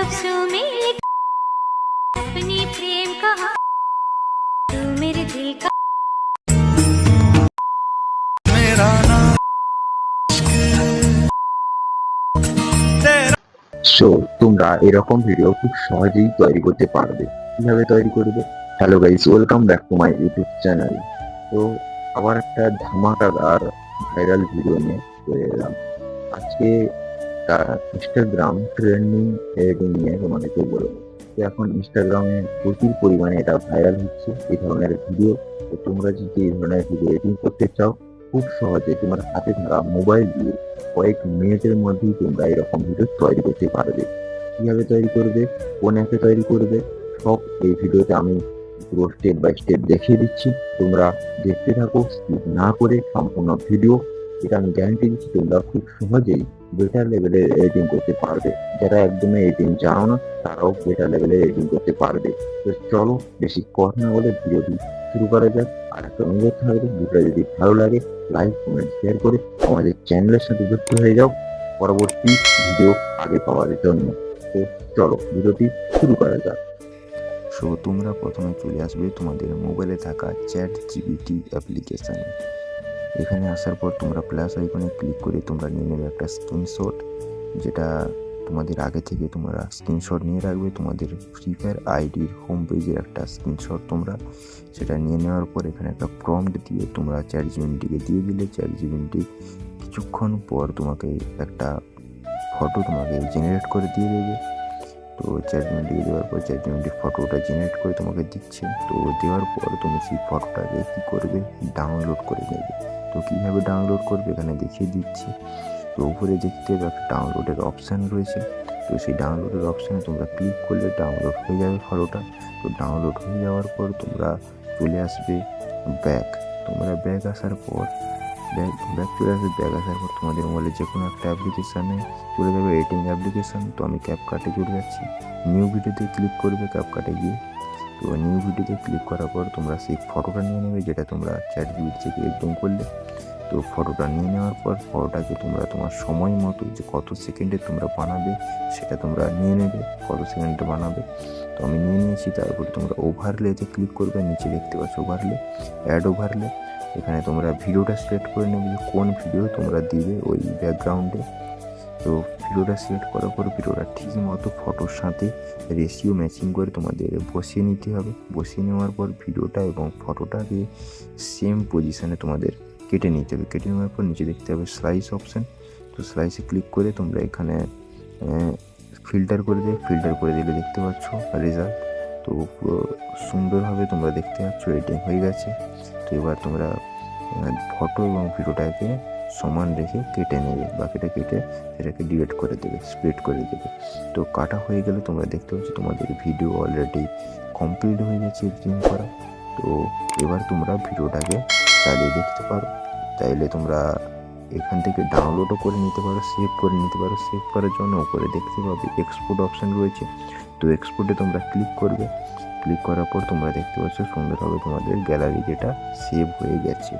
लफ्जों में अपनी प्रेम कहा तू मेरे दिल का मेरा नाम तेरा। সো তোমরা এরকম ভিডিও খুব সহজেই তৈরি করতে পারবে। কিভাবে তৈরি করবে? Hello guys, welcome back to my YouTube channel. তো আবার একটা ধামাকাদার ভাইরাল ভিডিও নিয়ে চলে এলাম আজকে। ইনস্টাগ্রাম ট্রেন্ডিং নিয়ে তোমাদেরকে বলবো। তো এখন ইনস্টাগ্রামে প্রচুর পরিমাণে এটা ভাইরাল হচ্ছে এই ধরনের ভিডিও। তো তোমরা যদি এই ধরনের ভিডিও এডিটিং করতে চাও, খুব সহজে তোমার হাতে থাকা মোবাইল দিয়ে কয়েক মিনিটের মধ্যেই তোমরা এরকম ভিডিও তৈরি করতে পারবে। কিভাবে তৈরি করবে, কোন অ্যাপে তৈরি করবে, সব এই ভিডিওতে আমি পুরো স্টেপ বাই স্টেপ দেখিয়ে দিচ্ছি। তোমরা দেখতে থাকো, স্কিপ না করে সম্পূর্ণ ভিডিও। এটা আমি গ্যারান্টি দিচ্ছি তোমরা খুব সহজেই বেটার লেভেলের এডিটিং করতে পারবে। যারা একদমই এডিটিং জানো না তারাও বেটার লেভেলের এডিটিং করতে পারবে। তো চলো বেশি কথা না বলে ভিডিওটি শুরু করা যাক। আর একটা অনুরোধ থাকবে, ভিডিওটা যদি ভালো লাগে লাইক কমেন্ট শেয়ার করে আমাদের চ্যানেলের সাথে যুক্ত হয়ে যাও পরবর্তী ভিডিও আগে পাওয়ার জন্য। তো চলো ভিডিওটি শুরু করা যাক। সো তোমরা প্রথমে চলে আসবে তোমাদের মোবাইলে থাকা ChatGPT অ্যাপ্লিকেশানে। এখানে আসার পর তোমরা প্লাস আইকনে ক্লিক করে তোমরা নিয়ে নেবে একটা স্ক্রিনশট, যেটা তোমাদের আগে থেকে তোমরা স্ক্রিনশট নিয়ে রাখবে। তোমাদের ফ্রি ফায়ার আইডির হোম পেজের একটা স্ক্রিনশট তোমরা সেটা নিয়ে নেওয়ার পর এখানে একটা প্রম্পট দিয়ে তোমরা ChatGPTকে দিয়ে দিলে ChatGPT কিছুক্ষণ পর তোমাকে একটা ফটো তোমাকে জেনারেট করে দিয়ে দেবে। তো ChatGPTকে দেওয়ার পর ChatGPT ফটোটা জেনারেট করে তোমাকে দিচ্ছে। তো দেওয়ার পর তুমি সেই ফটোটাকে কী করবে, ডাউনলোড করে নেবে। তো কীভাবে ডাউনলোড করবে এখানে দেখিয়ে দিচ্ছি। তো উপরে দেখতে হবে একটা ডাউনলোডের অপশান রয়েছে। তো সেই ডাউনলোডের অপশানে তোমরা ক্লিক করলে ডাউনলোড হয়ে যাবে ফটোটা। তো ডাউনলোড হয়ে যাওয়ার পর তোমরা চলে আসবে ব্যাক। তোমরা ব্যাক আসার পর ব্যাক চলে আসবে। ব্যাক আসার পর তোমাদের মোবাইলে যে কোনো একটা অ্যাপ্লিকেশানে চলে যাবে, এডিটিং অ্যাপ্লিকেশান। তো আমি ক্যাপকাটে চলে যাচ্ছি, নিউ ভিডিওতে ক্লিক করবে ক্যাপকাটে গিয়ে। তো নিউ ভিডিওতে ক্লিক করার পর তোমরা সেই ফটোটা নিয়ে নেবে যেটা তোমরা ChatGPT থেকে এডিটিং করলে। তো ফটোটা নিয়ে নেওয়ার পর ফটোটাকে তোমরা তোমার সময় মতো যে কত সেকেন্ডে তোমরা বানাবে সেটা তোমরা নিয়ে নেবে, কত সেকেন্ডে বানাবে। তো আমি নিয়ে নিয়েছি। তারপর তোমরা ওভারলেতে ক্লিক করবে, নিচে দেখতে পাচ্ছ ওভারলে, অ্যাড ওভারলে। এখানে তোমরা ভিডিওটা সিলেক্ট করে নেবে যে কোন ভিডিও তোমরা দিবে ওই ব্যাকগ্রাউন্ডে। তো ভিডিওটা সিলেক্ট করার পর ভিডিওটা ঠিক মতো ফটোর সাথে রেশিও ম্যাচিং করে তোমাদের বসিয়ে নিতে হবে। বসিয়ে নেওয়ার পর ভিডিওটা এবং ফটোটাকে সেম পজিশানে তোমাদের কেটে নিতে হবে। কেটে নেওয়ার পর নিচে দেখতে হবে স্লাইস অপশান। তো স্লাইসে ক্লিক করে তোমরা এখানে ফিল্টার করে দেবে। ফিল্টার করে দিলে দেখতে পাচ্ছ রেজাল্ট। তো পুরো সুন্দরভাবে তোমরা দেখতে পাচ্ছ এডিটিং হয়ে গেছে। তো এবার তোমরা ফটো এবং ভিডিওটাকে সমান রেখে কেটে নেবে, বাকিটা কেটে সেটাকে ডিলিট করে দেবে, স্প্লিট করে দেবে। তো কাটা হয়ে গেলে তোমরা দেখতে পাচ্ছ তোমাদের ভিডিও অলরেডি কমপ্লিট হয়ে গেছে এডিটিং করা। তো এবার তোমরা ভিডিওটাকে চালিয়ে দেখতে পারো। চাইলে তোমরা এখান থেকে ডাউনলোডও করে নিতে পারো, সেভ করে নিতে পারো। সেভ করার জন্য উপরে দেখতে পাবে এক্সপোর্ট অপশান রয়েছে। তো এক্সপোর্টে তোমরা ক্লিক করবে। ক্লিক করার পর তোমরা দেখতে পাচ্ছ সুন্দরভাবে তোমাদের গ্যালারি যেটা সেভ হয়ে গেছে।